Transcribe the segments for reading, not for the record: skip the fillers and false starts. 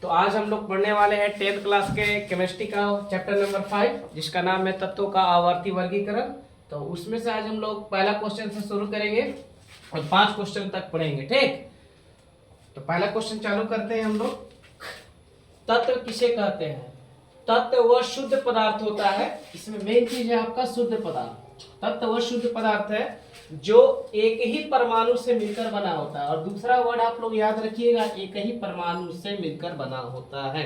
तो आज हम लोग पढ़ने वाले हैं 10th क्लास के केमिस्ट्री का चैप्टर नंबर 5 जिसका नाम है तत्वों का आवर्ती वर्गीकरण। तो उसमें से आज हम लोग पहला क्वेश्चन से शुरू करेंगे और 5 क्वेश्चन तक पढ़ेंगे। ठीक, तो पहला क्वेश्चन चालू करते हैं हम लोग। तत्व किसे कहते हैं? तत्व वह शुद्ध पदार्थ होता है, इसमें मेन चीज है आपका शुद्ध पदार्थ। तत्व वह शुद्ध पदार्थ है जो एक ही परमाणु से मिलकर बना होता है, और दूसरा वर्ड आप लोग याद रखिएगा, एक ही परमाणु से मिलकर बना होता है।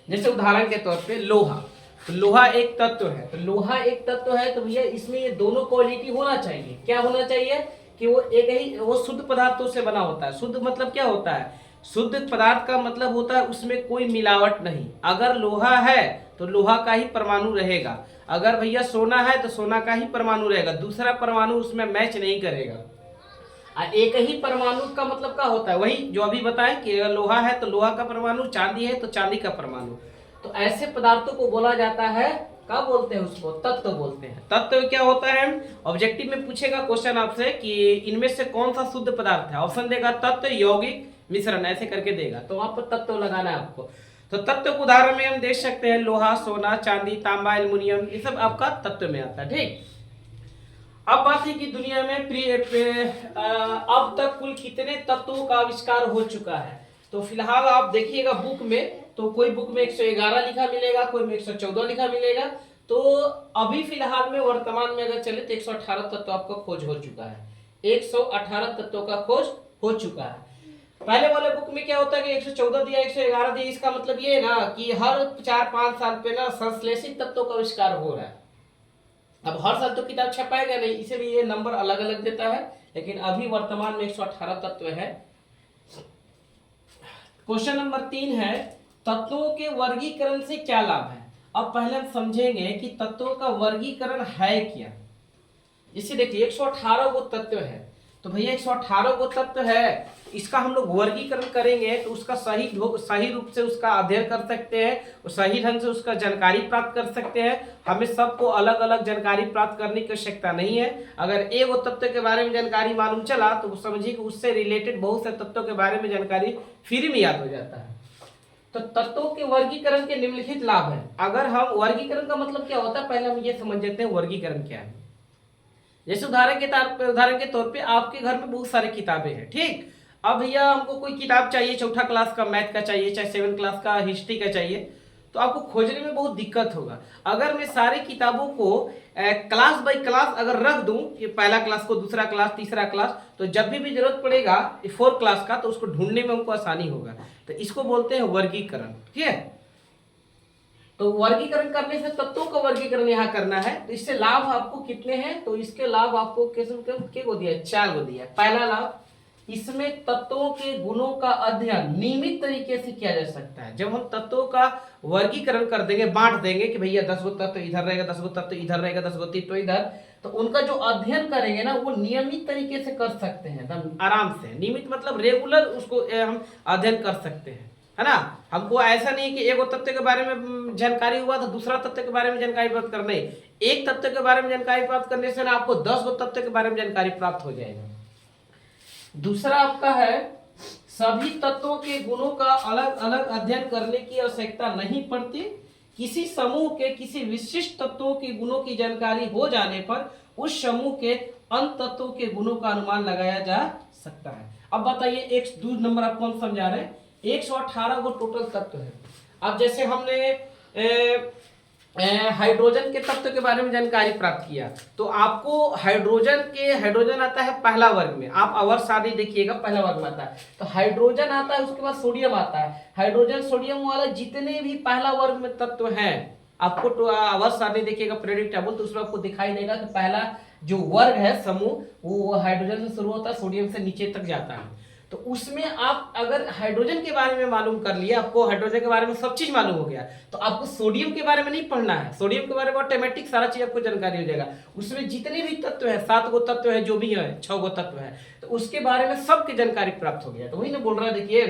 जैसे उदाहरण के तौर पे लोहा, तो लोहा एक तत्व है, तो लोहा एक तत्व है तो भैया इसमें ये दोनों क्वालिटी होना चाहिए। क्या होना चाहिए कि वो एक ही, वो शुद्ध पदार्थों से बना होता है। शुद्ध मतलब क्या होता है? शुद्ध पदार्थ का मतलब होता है उसमें कोई मिलावट नहीं। अगर लोहा है तो लोहा का ही परमाणु रहेगा, अगर भैया सोना है तो सोना का ही परमाणु रहेगा, दूसरा परमाणु उसमें मैच नहीं करेगा। एक ही परमाणु का मतलब क्या होता है? वही जो अभी बताएं कि अगर लोहा है तो लोहा का परमाणु, चांदी है तो चांदी का परमाणु। तो ऐसे पदार्थों को बोला जाता है, क्या बोलते हैं उसको? तत्व बोलते हैं। तत्व क्या होता है? ऑब्जेक्टिव में पूछेगा क्वेश्चन आपसे कि इनमें से कौन सा शुद्ध पदार्थ है, ऑप्शन देगा तत्व, यौगिक, मिश्रण, ऐसे करके देगा, तो वहां पर तत्व लगाना है आपको। तो तत्व के उदाहरण में हम देख सकते हैं लोहा, सोना, चांदी, तांबा, एल्युमिनियम, ये सब आपका तत्व में आता है। ठीक, अब बात है कि दुनिया में अब तक कुल कितने तत्वों का आविष्कार हो चुका है। तो फिलहाल आप देखिएगा बुक में, तो कोई बुक में 111 लिखा मिलेगा, कोई में 114 लिखा मिलेगा। तो अभी फिलहाल में वर्तमान में अगर चले तो 118 तत्व आपका खोज हो चुका है। 118 तत्वों का खोज हो चुका है। पहले वाले बुक में क्या होता है कि 114 दिया, 111 दिया, इसका मतलब ये है ना कि हर 4-5 साल पे ना संश्लेषित तत्वों का आविष्कार हो रहा है। अब हर साल तो किताब छपाएगा नहीं, इसीलिए ये नंबर अलग अलग देता है, लेकिन अभी वर्तमान में 118 तत्व है। क्वेश्चन नंबर 3 है, तत्वों के वर्गीकरण से क्या लाभ है? अब पहले हम समझेंगे कि तत्वों का वर्गीकरण है क्या। इसे देखिए 118 गो तत्व है, तो भैया 118 गो तत्व है, इसका हम लोग वर्गीकरण करेंगे तो उसका सही रूप से उसका अध्ययन कर सकते हैं और सही ढंग से उसका जानकारी प्राप्त कर सकते हैं। हमें सबको अलग अलग जानकारी प्राप्त करने की आवश्यकता नहीं है। अगर एक वो तत्व के बारे में जानकारी मालूम चला तो समझिए कि उससे रिलेटेड बहुत से तत्वों के बारे में जानकारी फ्री में याद हो जाता है। तो तत्वों के वर्गीकरण के निम्नलिखित लाभ है। अगर हम वर्गीकरण का मतलब क्या होता है पहले हम ये समझ लेते हैं वर्गीकरण क्या है। जैसे उदाहरण के तौर पे आपके घर में बहुत सारी किताबें हैं। ठीक, अब भैया हमको कोई किताब चाहिए, चौथा क्लास का मैथ का चाहिए, चाहे 7th क्लास का हिस्ट्री का चाहिए, तो आपको खोजने में बहुत दिक्कत होगा। अगर मैं सारी किताबों को क्लास बाय क्लास अगर रख दूं कि पहला क्लास को, दूसरा क्लास, तीसरा क्लास, तो जब भी जरूरत पड़ेगा 4th क्लास का तो उसको ढूंढने में हमको आसानी होगा। तो इसको बोलते हैं वर्गीकरण। ठीक है, तो वर्गीकरण करने से तत्वों का वर्गीकरण यहाँ करना है। तो इससे लाभ आपको कितने हैं? तो इसके लाभ आपको किसके को दिया? 4 को दिया। पहला लाभ, इसमें तत्वों के गुणों का अध्ययन नियमित तरीके से किया जा सकता है। जब हम तत्वों का वर्गीकरण कर देंगे, बांट देंगे कि भैया 10 गो तत्व इधर रहेगा, 10 गो तत्व इधर रहेगा, 10 गो तत्व इधर, तो उनका जो अध्ययन करेंगे ना वो नियमित तरीके से कर सकते हैं, एकदम आराम से। नियमित मतलब रेगुलर उसको हम अध्ययन कर सकते हैं, है ना। हमको ऐसा नहीं कि एक तत्व के बारे में जानकारी हुआ तो दूसरा तत्व के बारे में जानकारी प्राप्त करना है। एक तत्व के बारे में जानकारी प्राप्त करने से ना आपको 10 गो तत्व के बारे में जानकारी प्राप्त हो जाएगा। दूसरा आपका है, सभी तत्वों के गुणों का अलग अलग अध्ययन करने की आवश्यकता नहीं पड़ती। किसी समूह के किसी विशिष्ट तत्वों के गुणों की जानकारी हो जाने पर उस समूह के अन्य तत्वों के गुणों का अनुमान लगाया जा सकता है। अब बताइए एक दूसरा नंबर आप कौन समझा रहे हैं? 118 को टोटल तत्व है। अब जैसे हमने हाइड्रोजन के तत्व के बारे में जानकारी प्राप्त किया, तो आपको हाइड्रोजन आता है पहला वर्ग में। आप अवर सारणी देखिएगा, पहला वर्ग में आता है, तो हाइड्रोजन आता है, उसके बाद सोडियम आता है। हाइड्रोजन सोडियम वाला जितने भी पहला वर्ग में तत्व हैं, आपको तो अवर सारणी देखिएगा पीरियोडिक टेबल, तो उसमें आपको दिखाई देगा कि पहला जो वर्ग है समूह वो हाइड्रोजन से शुरू होता है, सोडियम से नीचे तक जाता है। तो उसमें आप अगर हाइड्रोजन के बारे में मालूम कर लिया, आपको हाइड्रोजन के बारे में सब चीज मालूम हो गया, तो आपको सोडियम के बारे में नहीं पढ़ना है। सोडियम के बारे में ऑटोमेटिक सारा चीज आपको जानकारी हो जाएगा। उसमें जितने भी तत्व है, 7 गो तत्व है, जो भी है, 6 गो तत्व है, तो उसके बारे में सबकी जानकारी प्राप्त हो गया। तो वही ना बोल रहा है, देखिए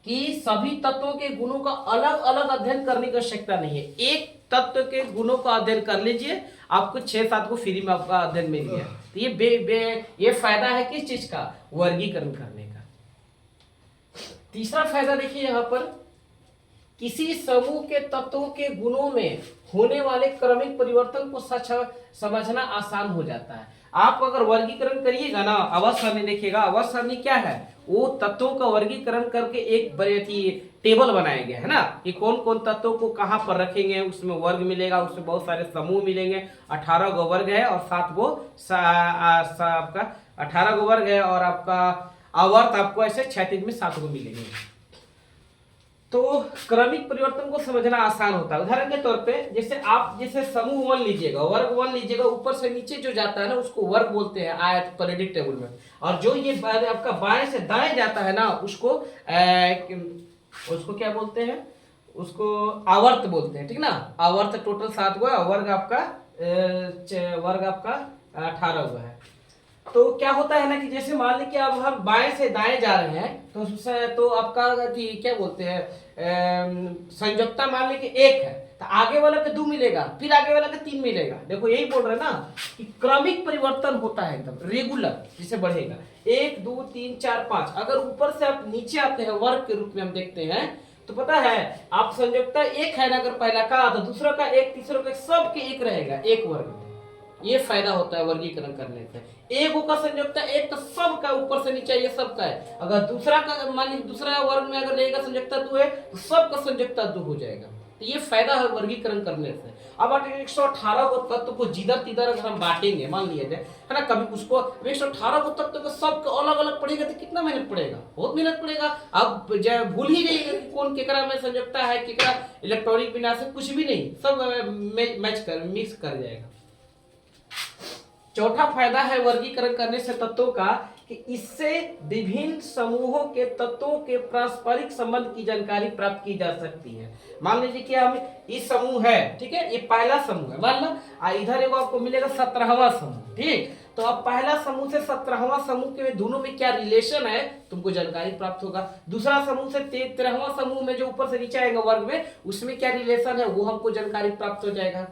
कि सभी तत्वों के गुणों का अलग अलग अध्ययन करने की आवश्यकता नहीं है। एक तत्व के गुणों का अध्ययन कर लीजिए, आपको 6-7 को फ्री में आपका अध्ययन मिल गया। तो ये फायदा है किस चीज का? वर्गीकरण करने का। तीसरा फायदा देखिए यहाँ पर, किसी समूह के तत्वों के गुणों में होने वाले क्रमिक परिवर्तन को समझना आसान हो जाता है। आप अगर वर्गीकरण करिएगा ना, आवर्त सारणी देखिएगा, आवर्त सारणी क्या है, वो तत्वों का वर्गीकरण करके एक बड़े टेबल बनाया गया है ना, कि कौन कौन तत्वों को कहाँ पर रखेंगे, उसमें वर्ग मिलेगा, उसमें बहुत सारे समूह मिलेंगे, 18 गो वर्ग है और 7 गो आपका 18 गो वर्ग है, और आपका आवर्त आपको ऐसे क्षैतिज में 7 गो मिलेंगे। तो क्रमिक परिवर्तन को समझना आसान होता है। उदाहरण के तौर पे जैसे आप जैसे समूह 1 लीजिएगा, वर्ग 1 लीजिएगा, ऊपर से नीचे जो जाता है ना उसको वर्ग बोलते हैं आयत पीरियोडिक टेबल में, और जो ये आपका बाएं से दाएं जाता है ना उसको क्या बोलते हैं, उसको आवर्त बोलते हैं, ठीक ना। आवर्त टोटल 7 गो है, वर्ग आपका 18 गो है। तो क्या होता है ना कि जैसे मान लीजिए कि अब हम बाएं से दाएं जा रहे हैं, तो आपका क्या बोलते हैं संयोजकता मान लीजिए कि 1 है, तो आगे वाला पे 2 मिलेगा, फिर आगे वाला पे 3 मिलेगा। देखो यही बोल रहे हैं ना कि क्रमिक परिवर्तन होता है, एकदम रेगुलर जिसे बढ़ेगा 1 2 3 4 5। अगर ऊपर से आप नीचे आते हैं वर्ग के रूप में हम देखते हैं, तो पता है आप संयोजकता 1 है ना, अगर पहला का तो दूसरा का 1, तीसरा का सबके 1 रहेगा एक वर्ग में। ये फायदा होता है वर्गीकरण करने से। एक का संयोजकता 1 तो सबका ऊपर से नीचे ये सबका है, अगर दूसरा का मान लीजिए दूसरा वर्ग में अगर रहेगा संयोजकता 2 है तो सबका संयोजकता 2 हो जाएगा। तो ये फायदा है वर्गीकरण करने से। अब 118 को तत्व को जिधर तिधर अगर हम बांटेंगे, मान लिया जाए है ना, कभी उसको 118 को तत्व को सबको अलग अलग पड़ेगा तो कितना मेहनत पड़ेगा, बहुत मेहनत पड़ेगा। अब भूल ही जाइएगा कि कौन केकरा में संयोजकता है, केकरा इलेक्ट्रॉनिक बिना से कुछ भी नहीं, सब मिक्स कर जाएगा। चौथा फायदा है वर्गीकरण करने से तत्वों का कि इससे विभिन्न समूहों के तत्वों के पारस्परिक संबंध की जानकारी प्राप्त की जा सकती है। मान लीजिए कि हम इस समूह है, ठीक है, ये पहला समूह है, मान लो इधर एगो आपको मिलेगा 17वां समूह, ठीक। तो अब पहला समूह से 17वां समूह के दोनों में क्या रिलेशन है तुमको जानकारी प्राप्त होगा। दूसरा समूह से 13वां समूह में जो ऊपर से नीचे आएगा वर्ग में, उसमें क्या रिलेशन है वो हमको जानकारी प्राप्त हो जाएगा।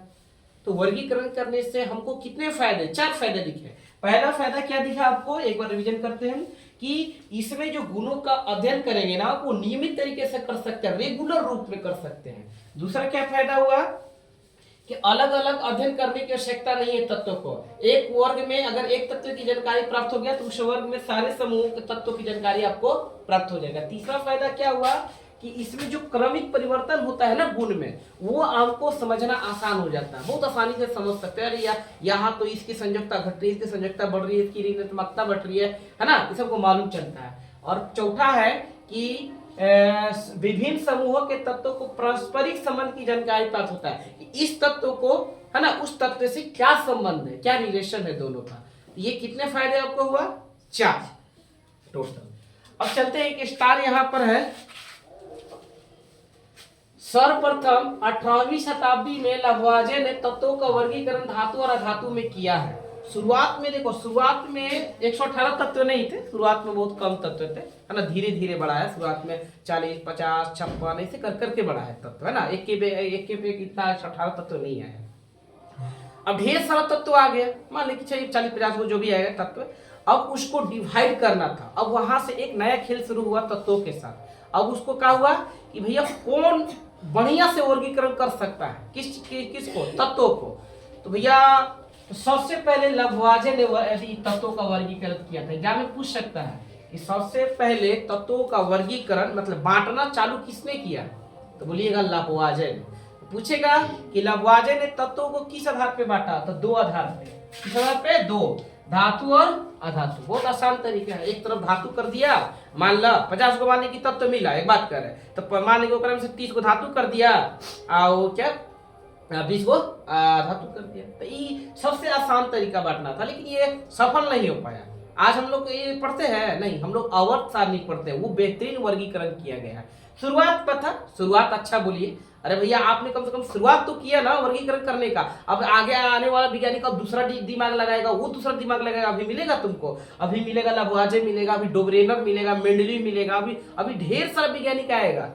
तो वर्गीकरण करने से हमको कितने फायदे, 4 फायदे दिखे। पहला फायदा क्या दिखा आपको, एक बार रिवीजन करते हैं कि इसमें जो गुणों का अध्ययन करेंगे ना वो नियमित तरीके से कर सकते हैं, रेगुलर रूप में कर सकते हैं। दूसरा क्या फायदा हुआ कि अलग अलग अध्ययन करने की आवश्यकता नहीं है तत्वों को। एक वर्ग में अगर एक तत्व की जानकारी प्राप्त हो गया तो उस वर्ग में सारे समूह के तत्वों की जानकारी आपको प्राप्त हो जाएगा। तीसरा फायदा क्या हुआ कि इसमें जो क्रमिक परिवर्तन होता है ना गुण में, वो आपको समझना आसान हो जाता है, बहुत आसानी से समझ सकते हैं। अरे यहाँ तो इसकी संयोजकता घट रही है, इसकी संयोजकता बढ़ रही है, इसकी ऋणात्मकता बढ़ रही है ना, ये सबको मालूम चलता है। और चौथा है कि विभिन्न समूहों के तत्वों को पारस्परिक संबंध की जानकारी प्राप्त होता है, इस तत्व को है ना उस तत्व से क्या संबंध है, क्या रिलेशन है दोनों का। ये कितने फायदे आपको हुआ, 4 टोटल। अब चलते हैं एक स्टार यहाँ पर है। सर्वप्रथम 18वीं शताब्दी में लावोइजे ने तत्वों का वर्गीकरण धातु और अधातु में किया है। शुरुआत में देखो, शुरुआत में 118 तत्व नहीं थे, शुरुआत में बहुत कम तत्व थे, है ना, धीरे धीरे बढ़ा है। शुरुआत में 40 50 56 ऐसे कर करके बढ़ा है तत्व, है ना, एक के पे इतना 118 तत्व नहीं आया। अब ढेर सारा तत्व आ गया, मान लीजिए 40 50 को जो भी आएगा तत्व, अब उसको डिवाइड करना था। अब वहां से एक नया खेल शुरू हुआ तत्वों के साथ। अब उसको क्या हुआ कि भैया कौन बढ़िया से वर्गीकरण कर सकता है, किसको, तत्वों को। तो भैया सबसे पहले लावोइजे ने तत्वों का वर्गीकरण किया था। एग्जाम में पूछ सकता है कि सबसे पहले तत्वों का वर्गीकरण मतलब बांटना चालू किसने किया, तो बोलिएगा लावोइजे ने। पूछेगा कि लावोइजे ने तत्वों को किस आधार पे बांटा, तो 2 आधार पे। किस आधार पे, 2, धातु और अधातु। बहुत आसान तरीका है, एक तरफ धातु कर दिया, मान लो 50 को मानने की तत्व मिला, एक बात कर रहे तो मान लीजिए से 30 को धातु कर दिया और क्या 20 को धातु कर दिया। तो ये सबसे आसान तरीका बांटना था, लेकिन ये सफल नहीं हो पाया। आज हम लोग ये पढ़ते हैं नहीं, हम लोग आवर्त सारणी पढ़ते हैं, वो बेहतरीन वर्गीकरण किया गया है। शुरुआत पर था, शुरुआत अच्छा बोलिए, अरे भैया आपने कम से कम शुरुआत तो किया ना वर्गीकरण करने का। अब आगे आने वाला वैज्ञानिक अब दूसरा दिमाग लगाएगा, वो दूसरा दिमाग लगाएगा। अभी मिलेगा तुमको, अभी मिलेगा लावोइजे मिलेगा, अभी डोबरेनर मिलेगा, मेंडली मिलेगा, अभी ढेर सारा वैज्ञानिक आएगा,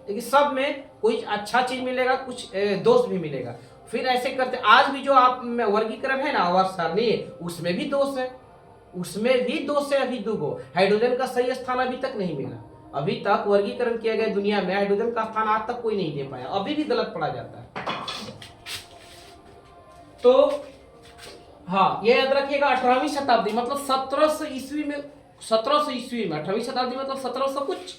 लेकिन सब में कोई अच्छा चीज मिलेगा, कुछ दोष भी मिलेगा। फिर ऐसे करते आज भी जो आप वर्गीकरण है ना आवर्त सारणी, उसमें भी दोष है, उसमें भी दोष है। अभी 2 हाइड्रोजन का सही स्थान अभी तक नहीं मिला, अभी तक वर्गीकरण किया गया दुनिया में हाइड्रोजन का स्थान आज तक कोई नहीं दे पाया, अभी भी गलत पढ़ा जाता है। तो हाँ, ये याद रखिएगा 18वीं शताब्दी मतलब 1700 ईस्वी में, 1700 ईस्वी में 18वीं शताब्दी मतलब 1700 कुछ,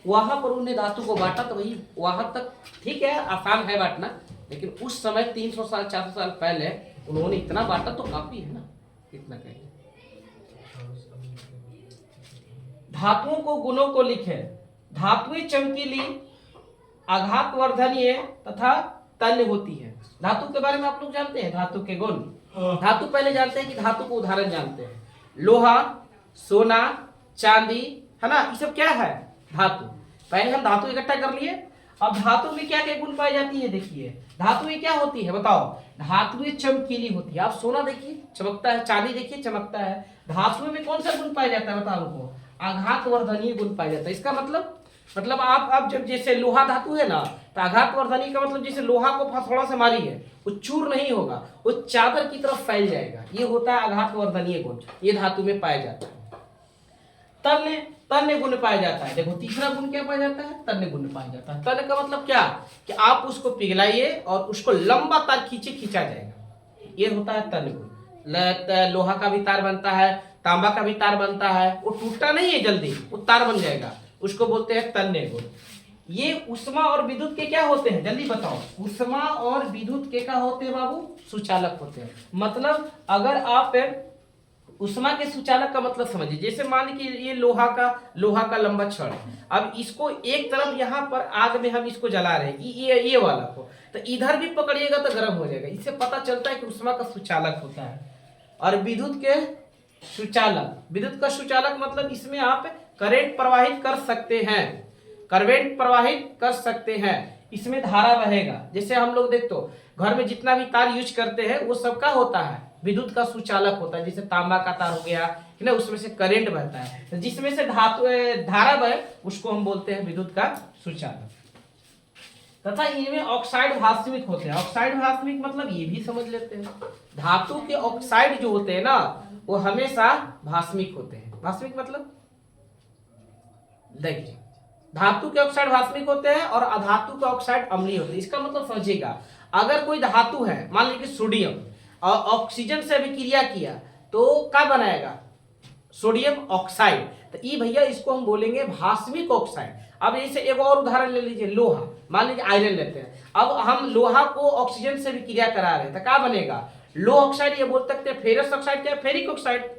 वहां पर उन्होंने धातु को बांटा। तो वही वहां तक ठीक है, आसान है बांटना, लेकिन उस समय 300 साल 400 साल पहले उन्होंने इतना बांटा तो काफी है ना, इतना कहेंगे। धातुओं को गुणों को लिखे। धातुएं चमकीली, आघातवर्धनीय तथा तन्य होती है। धातु के बारे में आप लोग जानते हैं, धातु के गुण। धातु पहले जानते हैं कि धातु को उदाहरण जानते हैं, लोहा, सोना, चांदी, है ना, ये सब क्या है धातु। पहले हम धातु इकट्ठा कर लिए। अब धातु में क्या क्या गुण पाई जाती है, देखिए धातुएं क्या होती है बताओ। धातुएं चमकीली होती है, आप सोना देखिए चमकता है, चांदी देखिए चमकता है। धातुओं में कौन सा गुण पाया जाता है बताओ हमको, आघातवर्धनीय गुण पाया जाता है। इसका मतलब आप जब जैसे लोहा धातु है ना, तो आघातवर्धनीय का मतलब जैसे लोहा को हथौड़ा से मारी है, वो चूर नहीं होगा, वो चादर की तरफ फैल जाएगा, ये होता है आघातवर्धनीय गुण, ये धातु में पाया जाता है। तन्य गुण पाया जाता है। देखो तीसरा गुण क्या पाया जाता है, तन्य गुण पाया जाता है। तन्य का मतलब क्या, कि आप उसको पिघलाइए और उसको लंबा तार खींचा जाएगा, ये होता है तन्य गुण। लोहा का भी तार बनता है, तांबा का भी तार बनता है, वो टूटता नहीं है जल्दी, वो तार बन जाएगा, उसको बोलते हैं तन्य गुण। ये उष्मा और विद्युत के क्या होते हैं, जल्दी बताओ। उष्मा और विद्युत के क्या होते हैं बाबू, सुचालक होते हैं। मतलब अगर आप उष्मा के सुचालक का मतलब समझिए, जैसे मान लीजिए ये लोहा का लंबा छड़, अब इसको एक तरफ यहाँ पर आग में हम इसको जला रहे हैं, ये वाला को, तो इधर भी पकड़िएगा तो गर्म हो जाएगा। इससे पता चलता है कि उष्मा का सुचालक होता है। और विद्युत के सुचालक, विद्युत का सुचालक मतलब इसमें आप करंट प्रवाहित कर सकते हैं, करंट प्रवाहित कर सकते हैं, इसमें धारा बहेगा। जैसे हम लोग देख तो घर में जितना भी तार यूज करते हैं वो सबका होता है विद्युत का सुचालक होता है। जैसे तांबा का तार हो गया है ना, उसमें से करंट बहता है, तो जिसमें से धारा बहे उसको हम बोलते हैं विद्युत का सुचालक। तथा इनमें ऑक्साइड भास्मिक होते हैं। ऑक्साइड भास्मिक मतलब ये भी समझ लेते हैं, धातु के ऑक्साइड जो होते हैं ना वो हमेशा भास्मिक होते हैं। भास्मिक मतलब देखिए, धातु के ऑक्साइड भास्मिक होते हैं और अधातु के ऑक्साइड अम्लीय होते हैं। इसका मतलब समझिएगा, अगर कोई धातु है, मान लीजिए सोडियम, और ऑक्सीजन से अभिक्रिया किया तो क्या बनाएगा, सोडियम ऑक्साइड, तो ये भैया इसको हम बोलेंगे भास्मिक ऑक्साइड। अब जैसे एक और उदाहरण ले लीजिए, लोहा, मान लीजिए आयरन लेते हैं, अब हम लोहा को ऑक्सीजन से अभिक्रिया करा रहे हैं तो क्या बनेगा, लो ऑक्साइड, ये बोल सकते हैं फेरस ऑक्साइड, क्या फेरिक ऑक्साइड,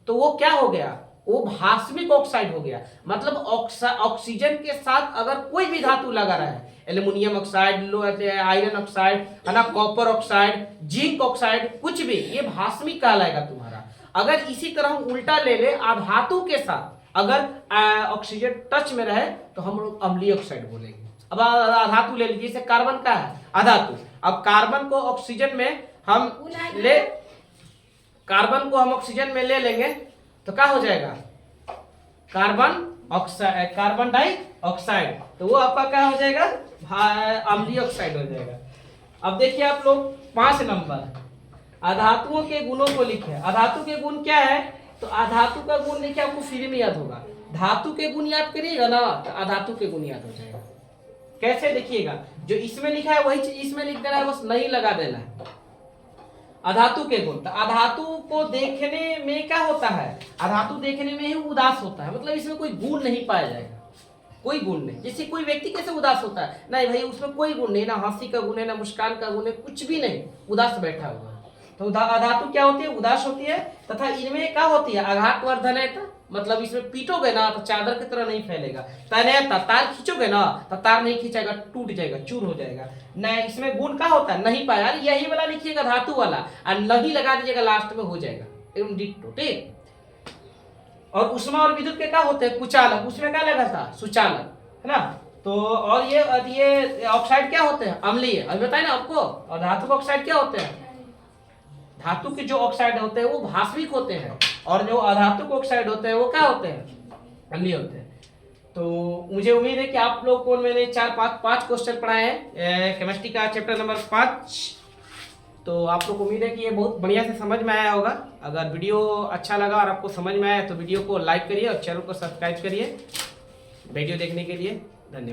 तो वो क्या हो गया, वो भास्मिक ऑक्साइड हो गया। मतलब ऑक्सीजन के साथ अगर कोई भी धातु लगा रहा है, एल्युमिनियम ऑक्साइड, आयरन ऑक्साइड, है ना, कॉपर ऑक्साइड, जिंक ऑक्साइड, कुछ भी, ये भास्मिक कहलाएगा तुम्हारा। अगर इसी तरह हम उल्टा ले ले, अधातु के साथ अगर ऑक्सीजन टच में रहे तो हम लोग अम्लीय ऑक्साइड बोलेंगे। अब अधातु ले लीजिए, जैसे कार्बन का है अधातु, अब कार्बन को ऑक्सीजन में हम ऑक्सीजन में ले लेंगे तो क्या हो जाएगा, कार्बन डाइऑक्साइड, तो वो आपका क्या हो जाएगा, अम्लीय ऑक्साइड हो जाएगा। अब देखिए आप लोग 5 नंबर, अधातुओं के गुणों को लिखे। अधातु के गुण क्या है, तो अधातु का गुण देखिए आपको फ्री में याद होगा, धातु के गुण याद करिएगा ना तो अधातु के गुण याद हो जाएगा। कैसे देखिएगा, जो इसमें लिखा है वही चीज इसमें लिख देना है, बस नहीं लगा देना है। अधातु के गुण, तो अधातु को देखने में क्या होता है, अधातु देखने में ही उदास होता है, मतलब इसमें कोई गुण नहीं पाया जाएगा, कोई गुण नहीं। जैसे कोई व्यक्ति कैसे उदास होता है, नहीं भाई उसमें कोई गुण नहीं, ना हंसी का गुण है, ना मुस्कान का गुण है, कुछ भी नहीं, उदास बैठा हुआ है। तो अधातु क्या होती है, उदास होती है। तथा इनमें क्या होती है, आघातवर्धनीयता, मतलब इसमें पीटोगे ना तो चादर की तरह नहीं फैलेगा। तन्यता, तार खींचोगे ना तो तार नहीं खींचेगा, टूट जाएगा, चूर हो जाएगा। नहीं, इसमें गुण क्या होता है, नहीं पाया, यही वाला लिखिएगा धातु वाला, और नहीं लगा दीजिएगा, लास्ट में हो जाएगा एकदम डिट्टो, ठीक। और उष्मा और विद्युत के क्या होते हैं, कुचालक, उसमें क्या लगा था, सुचालक, है ना। तो और ये ऑक्साइड क्या होते हैं, अम्लीय, अभी बताए ना आपको। और धातु के ऑक्साइड क्या होते हैं, धातु के जो ऑक्साइड होते हैं वो भास्मिक होते हैं, और जो अधातु के ऑक्साइड होते हैं वो क्या होते हैं, अम्लीय होते हैं। तो मुझे उम्मीद है कि आप लोग को मैंने 4-5 क्वेश्चन पढ़ाए हैं केमिस्ट्री का चैप्टर नंबर 5। तो आप लोग को उम्मीद है कि ये बहुत बढ़िया से समझ में आया होगा। अगर वीडियो अच्छा लगा और आपको समझ में आया तो वीडियो को लाइक करिए और चैनल को सब्सक्राइब करिए। वीडियो देखने के लिए धन्यवाद।